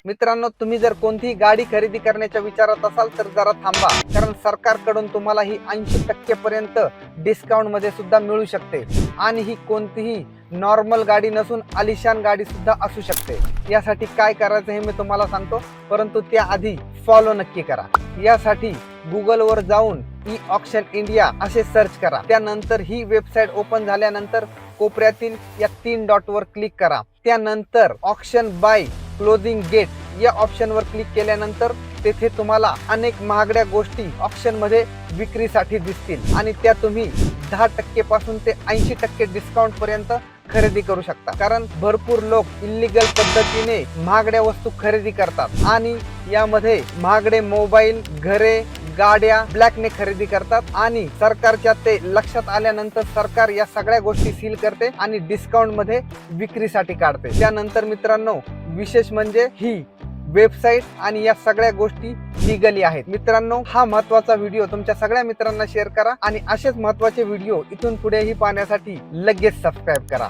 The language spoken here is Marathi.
मित्रांनो, तुम्ही जर कोणतीही गाडी खरेदी करण्याच्या विचारात असाल तर जरा थांबा, कारण सरकारकडून तुम्हाला ही 80% पर्यंत डिस्काउंट मध्ये सुद्धा मिळू शकते आणि ही कोणतीही नॉर्मल गाडी नसून आलिशान गाडी सुद्धा असू शकते। यासाठी काय करायचं हे मी तुम्हाला सांगतो, परंतु त्याआधी फॉलो नक्की करा। यासाठी गुगल वर जाऊन ई ऑक्शन इंडिया असे सर्च करा। त्यानंतर ही वेबसाईट ओपन झाल्यानंतर कोपऱ्यातील या 3 डॉट वर क्लिक करा। त्यानंतर ऑक्शन बाय क्लोजिंग गेट या ऑप्शन वर क्लिक केल्यानंतर तेथे तुम्हाला अनेक महागड्या गोष्टी ऑप्शन मध्ये विक्रीसाठी दिसतील आणि त्या तुम्ही 10% पासून ते 80% डिस्काउंट पर्यंत खरेदी करू शकता। कारण भरपूर लोक इल्लीगल पद्धतीने महागड्या वस्तू खरेदी करतात आणि यामध्ये महागडे मोबाईल, घरे, गाड्या ब्लॅकने खरेदी करतात आणि सरकारच्या ते लक्षात आल्यानंतर सरकार या सगळ्या गोष्टी सील करते आणि डिस्काउंट मध्ये विक्रीसाठी काढते। त्यानंतर मित्रांनो, विशेष म्हणजे ही वेबसाईट आणि या सगळ्या गोष्टी लीगली आहेत। मित्रांनो, हा महत्त्वाचा व्हिडिओ तुमच्या सगळ्या मित्रांना शेअर करा आणि असेच महत्त्वाचे व्हिडिओ इथून पुढेही पाहण्यासाठी लगेच सबस्क्राईब करा।